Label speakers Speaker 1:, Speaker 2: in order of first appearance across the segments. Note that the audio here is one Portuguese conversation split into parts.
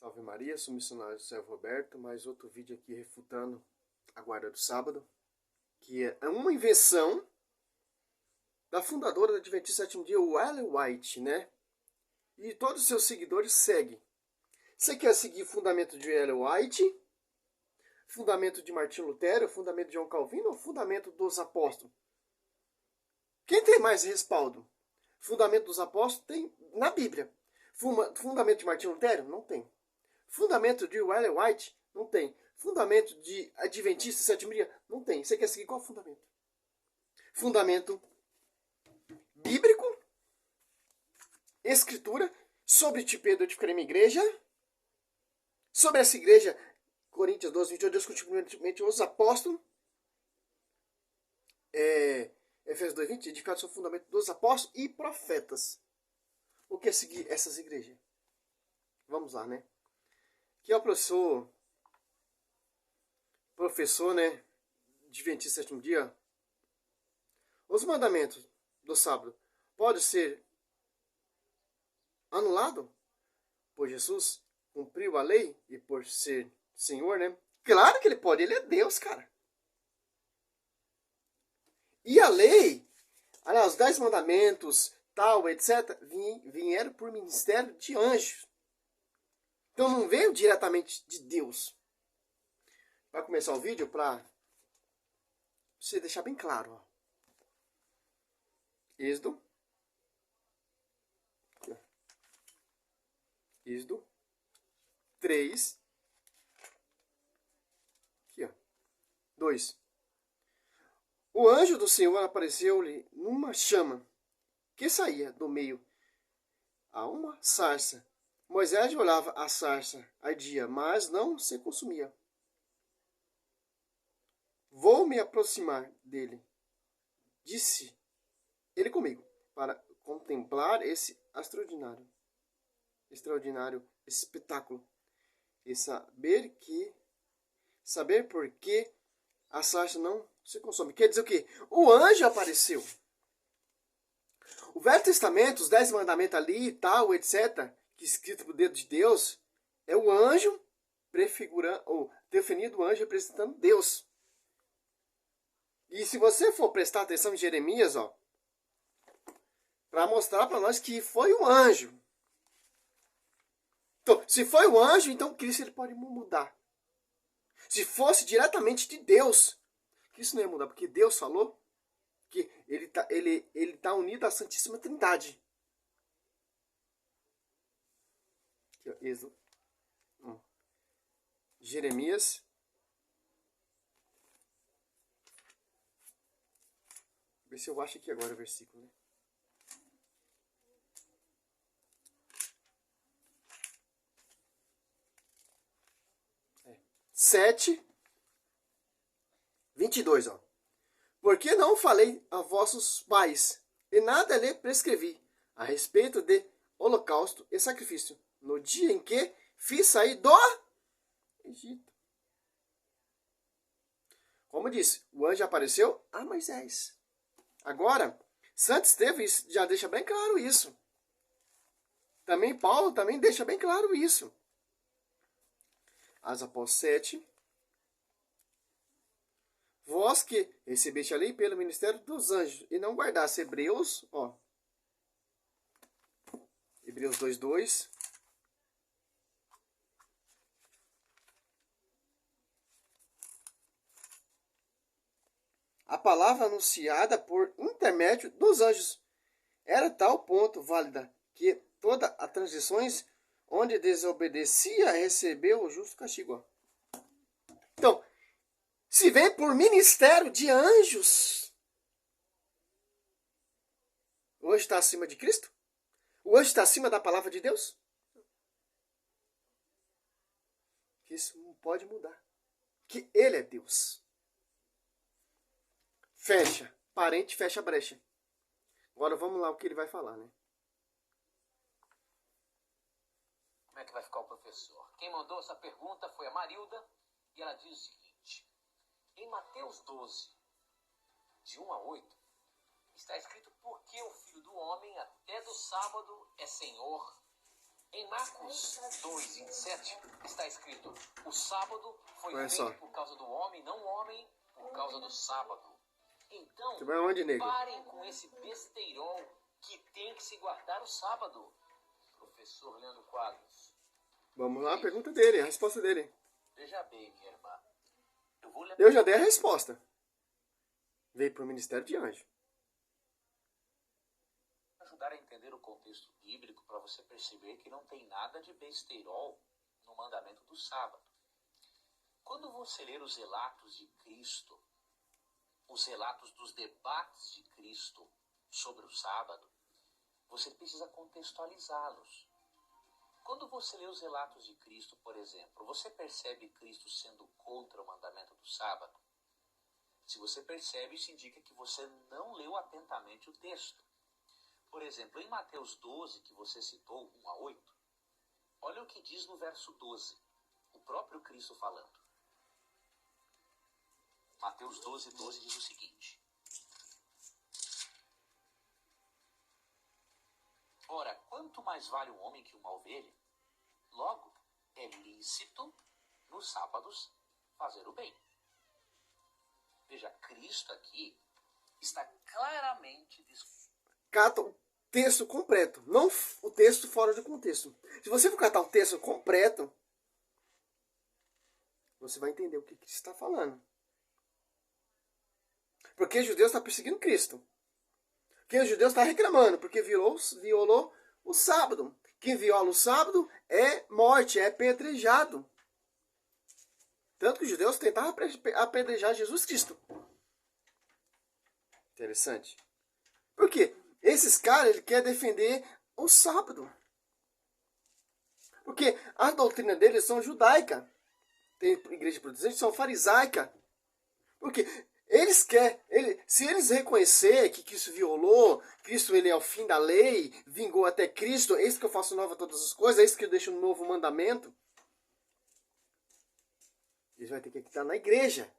Speaker 1: Salve Maria, sou o missionário Servo Roberto, mais outro vídeo aqui refutando a guarda do sábado, que é uma invenção da fundadora da Adventista Sétimo Dia, o Ellen White, né? E todos os seus seguidores seguem. Você quer seguir o fundamento de Ellen White, fundamento de Martinho Lutero, fundamento de João Calvino ou fundamento dos apóstolos? Quem tem mais respaldo? Fundamento dos apóstolos tem na Bíblia. Fundamento de Martinho Lutero? Não tem. Fundamento de Ellen White? Não tem. Fundamento de Adventista Sétimo Dia? Não tem. Você quer seguir qual fundamento? Fundamento bíblico, escritura, sobre tipo Pedro edificarei minha igreja, sobre essa igreja, Coríntios 12, 28, Deus continuamente os apóstolos, Efésios 2, 20, edificado sobre o fundamento dos apóstolos e profetas. O que é seguir essas igrejas? Vamos lá, né? Que é o professor, né, Adventista Sétimo Dia. Os mandamentos do sábado podem ser anulados por Jesus cumpriu a lei e por ser Senhor, né? Claro que ele pode, ele é Deus, cara. E a lei, os 10 mandamentos, tal, etc., vieram por ministério de anjos. Então não veio diretamente de Deus. Vai começar o vídeo para você deixar bem claro. Ó. Êxodo 3. Aqui, ó. 2. O anjo do Senhor apareceu-lhe numa chama que saía do meio a uma sarça. Moisés olhava a sarça, ardia, mas não se consumia. Vou me aproximar dele, disse ele comigo, para contemplar esse extraordinário espetáculo e saber por que a sarça não se consome. Quer dizer o quê? O anjo apareceu. O Velho Testamento, os 10 mandamentos ali e tal, etc., que escrito por dedo de Deus, é o anjo prefigurando, ou definido o anjo representando Deus. E se você for prestar atenção em Jeremias, ó, para mostrar para nós que foi o anjo. Então, se foi o anjo, então Cristo ele pode mudar. Se fosse diretamente de Deus, Cristo não ia mudar, porque Deus falou que ele tá unido à Santíssima Trindade. Aqui, ó, Êxodo 1. Jeremias. Vê se eu acho aqui agora o versículo, né? 7, 22, ó. Porque não falei a vossos pais, e nada lhe prescrevi, a respeito de holocausto e sacrifício, no dia em que fiz sair do Egito. Como disse, o anjo apareceu a Moisés. Agora, Santo Estevão já deixa bem claro isso. Também Paulo também deixa bem claro isso. Atos Apóstolos 7. Vós que recebeste a lei pelo ministério dos anjos e não guardaste Hebreus, ó. Hebreus 2:2. A palavra anunciada por intermédio dos anjos era tal ponto válida que toda a transições onde desobedecia recebeu o justo castigo. Então, se vem por ministério de anjos, o anjo está acima de Cristo? O anjo está acima da palavra de Deus? Isso não pode mudar. Que ele é Deus. Fecha. Parente fecha a brecha. Agora vamos lá o que ele vai falar, né?
Speaker 2: Como é que vai ficar o professor? Quem mandou essa pergunta foi a Marilda e ela diz o seguinte. Em Mateus 12, de 1 a 8, está escrito porque o Filho do Homem até do sábado é Senhor Em Marcos 2:27 está escrito: o sábado foi
Speaker 1: Olha
Speaker 2: feito
Speaker 1: só.
Speaker 2: por causa do homem, não o homem por causa do sábado. Então,
Speaker 1: Você vai aonde, nego?
Speaker 2: parem com esse besteirol que tem que se guardar o sábado. Professor Leandro Quadros,
Speaker 1: Vamos lá, a pergunta dele, a resposta dele.
Speaker 2: veja bem, minha irmã. Eu vou lhe
Speaker 1: Eu já dei a resposta. Veio para o ministério de anjo.
Speaker 2: ajudar a entender o contexto bíblico para você perceber que não tem nada de besteirol no mandamento do sábado. Quando você ler os relatos de Cristo, os relatos dos debates de Cristo sobre o sábado, você precisa contextualizá-los. Quando você lê os relatos de Cristo, por exemplo, você percebe Cristo sendo contra o mandamento do sábado? Se você percebe, isso indica que você não leu atentamente o texto. Por exemplo, em Mateus 12, que você citou, 1-8, olha o que diz no verso 12, o próprio Cristo falando. Mateus 12:12 diz o seguinte: ora, quanto mais vale um homem que uma ovelha? Logo, é lícito, nos sábados, fazer o bem. Veja, Cristo aqui está claramente
Speaker 1: Cata o texto completo, não o texto fora do contexto. Se você for catar o texto completo, você vai entender o que Cristo está falando. Porque os judeus estão perseguindo Cristo. Porque os judeus estão reclamando, porque violou o sábado. Quem viola o sábado é morte, é apedrejado. Tanto que os judeus tentavam apedrejar Jesus Cristo. Interessante. Por quê? Esses caras, ele quer defender o sábado. Porque a doutrina deles são judaica. Tem igreja protestante, são farisaica. Porque eles querem, se eles reconhecer que Cristo violou, Cristo ele é o fim da lei, vingou até Cristo, eis que eu faço nova todas as coisas, eis que eu deixo um novo mandamento, eles vão ter que estar na igreja.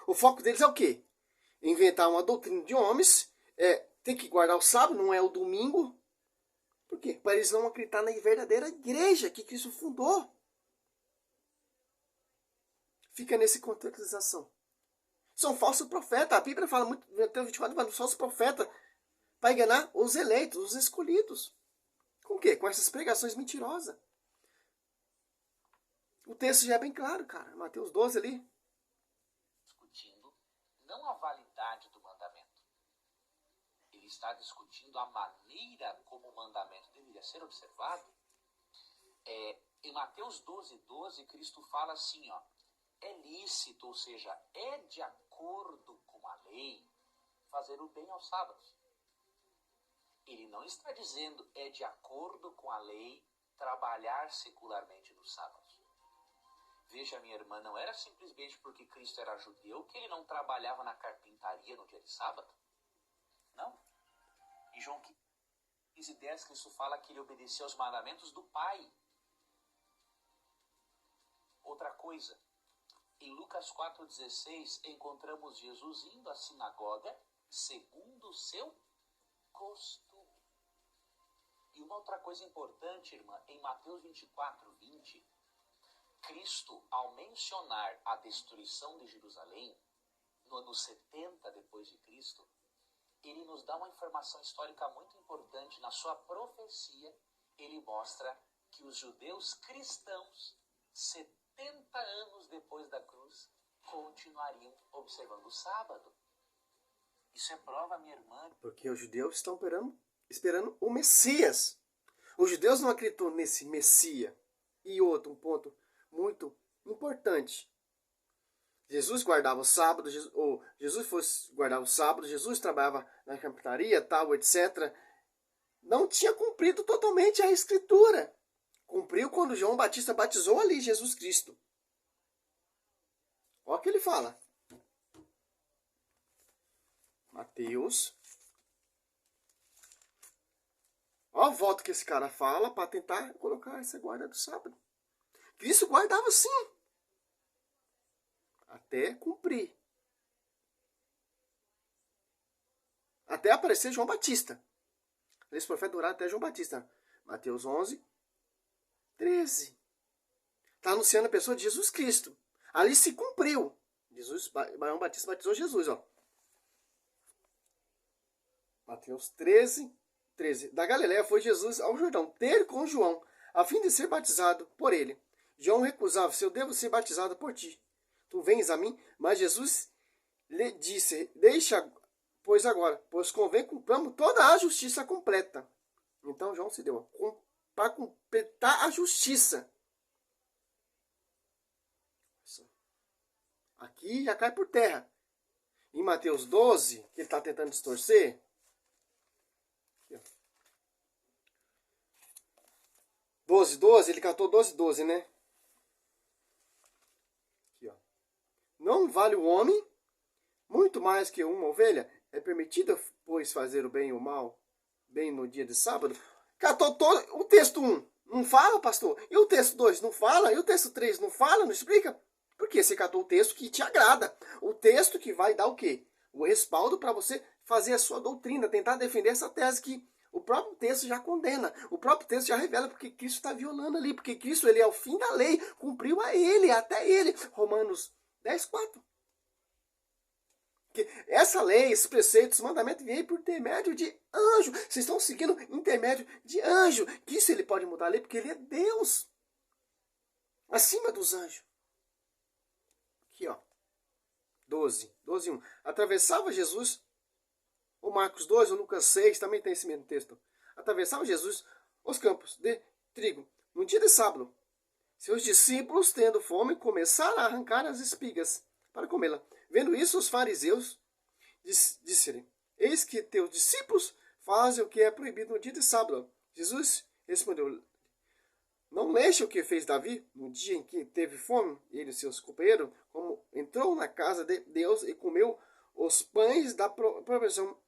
Speaker 1: O foco deles é o quê? Inventar uma doutrina de homens, tem que guardar o sábado, não é o domingo. Por quê? Para eles não acreditar na verdadeira igreja que Cristo fundou. Fica nessa contextualização. São falsos profetas. A Bíblia fala muito, até 24, mas falsos profetas para enganar os eleitos, os escolhidos. Com o quê? Com essas pregações mentirosas. O texto já é bem claro, cara. Mateus 12 ali.
Speaker 2: discutindo não a validade do mandamento. Ele está discutindo a maneira como o mandamento deveria ser observado. Em Mateus 12:12, Cristo fala assim, ó, é lícito, ou seja, é de acordo com a lei, fazer o bem aos sábados. Ele não está dizendo é de acordo com a lei trabalhar secularmente nos sábados. Veja, minha irmã, não era simplesmente porque Cristo era judeu que ele não trabalhava na carpintaria no dia de sábado. Não. Em João 15:10, Cristo fala que ele obedecia aos mandamentos do Pai. Outra coisa, em Lucas 4:16, encontramos Jesus indo à sinagoga segundo o seu costume. E uma outra coisa importante, irmã, em Mateus 24:20, Cristo, ao mencionar a destruição de Jerusalém, no ano 70 depois de Cristo, ele nos dá uma informação histórica muito importante. Na sua profecia, ele mostra que os judeus cristãos, 70 anos depois da cruz, continuariam observando o sábado. Isso é prova, minha irmã.
Speaker 1: Porque os judeus estão esperando o Messias. Os judeus não acreditam nesse Messias. E outro, um ponto muito importante. Jesus guardava o sábado, guardava o sábado, Jesus trabalhava na carpintaria, tal, etc. Não tinha cumprido totalmente a Escritura. Cumpriu quando João Batista batizou ali Jesus Cristo. Olha o que ele fala. Mateus. Olha a volta que esse cara fala para tentar colocar essa guarda do sábado. Cristo guardava sim. Até cumprir. Até aparecer João Batista. Esse profeta durar até João Batista. Mateus 11, 13. Está anunciando a pessoa de Jesus Cristo. Ali se cumpriu. João Batista batizou Jesus, ó. Mateus 13, 13. Da Galiléia foi Jesus ao Jordão ter com João, a fim de ser batizado por ele. João recusava: eu devo ser batizado por ti. Tu vens a mim? Mas Jesus lhe disse: deixa, pois agora, pois convém cumpramos toda a justiça completa. Então João se deu para completar a justiça. Aqui já cai por terra. Em Mateus 12, que ele está tentando distorcer, 12, ele catou 12, né? Aqui, ó. Não vale o homem muito mais que uma ovelha? É permitido, pois, fazer o bem e o mal, bem no dia de sábado? Catou todo o texto 1. Não fala, pastor? E o texto 2 não fala? E o texto 3 não fala? Não explica? Porque você catou o texto que te agrada. O texto que vai dar o quê? O respaldo para você fazer a sua doutrina, tentar defender essa tese que o próprio texto já condena. O próprio texto já revela porque Cristo está violando ali. Porque Cristo, ele é o fim da lei. Cumpriu a ele, até ele. Romanos 10, 4. Porque essa lei, esses preceitos, mandamentos veio por intermédio de anjo. Vocês estão seguindo intermédio de anjo. Que isso ele pode mudar a lei porque ele é Deus. Acima dos anjos. Aqui, ó. 12, 1. Atravessava Jesus, o Marcos 2, o Lucas 6, também tem esse mesmo texto. Atravessava Jesus os campos de trigo. No dia de sábado, seus discípulos, tendo fome, começaram a arrancar as espigas para comê-la. Vendo isso, os fariseus disseram: eis que teus discípulos fazem o que é proibido no dia de sábado. Jesus respondeu: não leste o que fez Davi no dia em que teve fome, ele e seus companheiros, como entrou na casa de Deus e comeu os pães da provisão?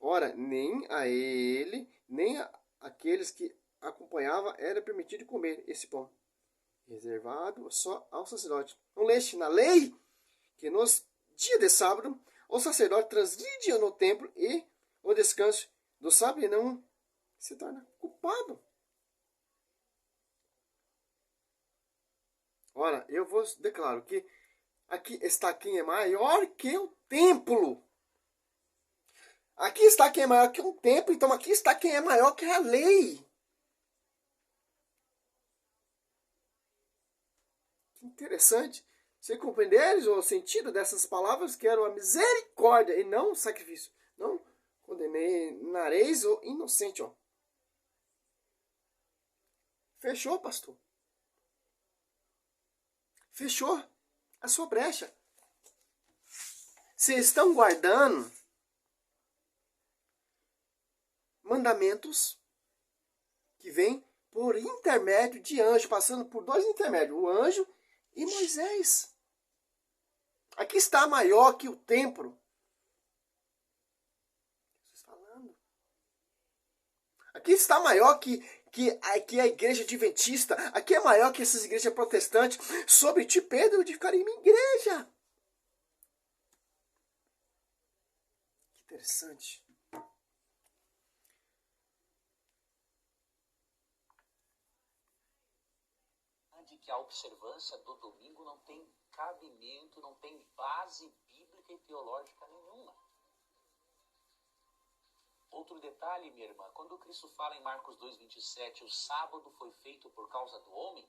Speaker 1: Ora, nem a ele, nem aqueles que acompanhavam era permitido comer esse pão, reservado só ao sacerdote. Não leste na lei que nos dias de sábado o sacerdote transgride no templo e o descanso do sábado e não se torna culpado? Ora, eu vos declaro que aqui está quem é maior que o templo. Aqui está quem é maior que um templo, então aqui está quem é maior que a lei. Que interessante. Você compreenderes o sentido dessas palavras? Quero a misericórdia e não o sacrifício. Não condenareis o inocente. Ó. Fechou, pastor. Fechou a sua brecha. Vocês estão guardando mandamentos que vêm por intermédio de anjo, passando por dois intermédios, o anjo e Moisés. Aqui está maior que o templo. Jesus falando. Aqui está maior que a igreja adventista. Aqui é maior que essas igrejas protestantes. Sobre ti, Pedro, eu edificarei minha igreja. Que interessante.
Speaker 2: De que a observância do domingo não tem cabimento, não tem base bíblica e teológica nenhuma. Outro detalhe, minha irmã, quando Cristo fala em Marcos 2,27, o sábado foi feito por causa do homem,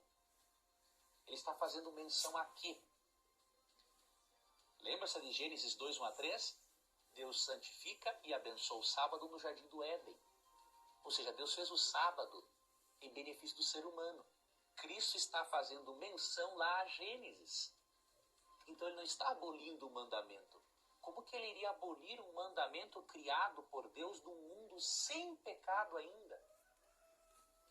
Speaker 2: ele está fazendo menção a quê? Lembra-se de Gênesis 2, 1 a 3? Deus santifica e abençoa o sábado no jardim do Éden. Ou seja, Deus fez o sábado em benefício do ser humano. Cristo está fazendo menção lá a Gênesis. Então ele não está abolindo o mandamento. Como que ele iria abolir um mandamento criado por Deus num mundo sem pecado ainda?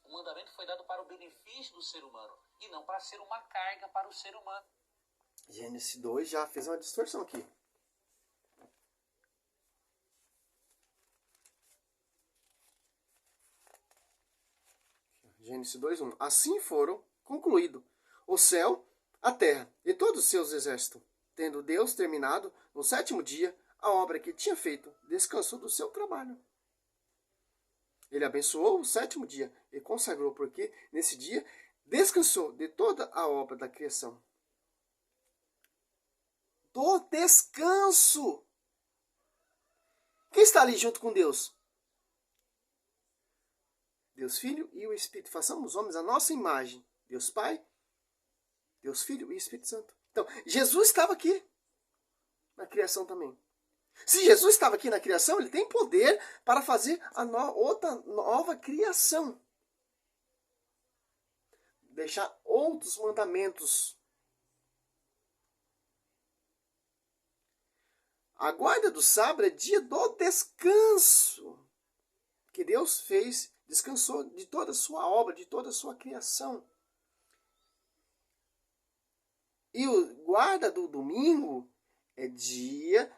Speaker 2: O mandamento foi dado para o benefício do ser humano e não para ser uma carga para o ser humano.
Speaker 1: Gênesis 2 já fez uma distorção aqui. Gênesis 2:1. Assim foram concluídos o céu, a terra e todos os seus exércitos. Tendo Deus terminado no sétimo dia a obra que tinha feito, descansou do seu trabalho. Ele abençoou o sétimo dia e consagrou, porque nesse dia descansou de toda a obra da criação. Do descanso. Quem está ali junto com Deus? Deus Filho e o Espírito. Façamos homens a nossa imagem. Deus Pai, Deus Filho e Espírito Santo. Então, Jesus estava aqui na criação também. Se Jesus estava aqui na criação, ele tem poder para fazer outra nova criação. Deixar outros mandamentos. A guarda do sábado é dia do descanso. Que Deus fez, descansou de toda a sua obra, de toda a sua criação. E o guarda do domingo é dia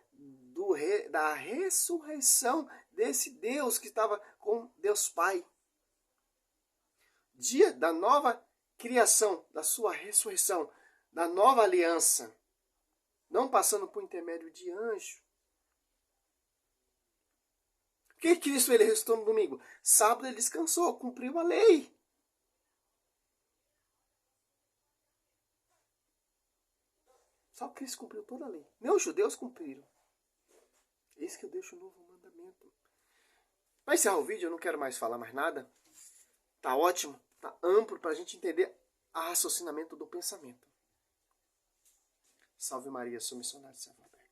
Speaker 1: da ressurreição desse Deus que estava com Deus Pai. Dia da nova criação, da sua ressurreição, da nova aliança. Não passando por intermédio de anjo. Por que Cristo ele ressuscitou no domingo? Sábado ele descansou, cumpriu a lei. Só Cristo cumpriu toda a lei. Nem os judeus cumpriram. Esse que eu deixo o novo mandamento. Para encerrar o vídeo, eu não quero mais falar mais nada. Tá ótimo, tá amplo para a gente entender o raciocinamento do pensamento. Salve Maria, sou missionário de Servo Aberto.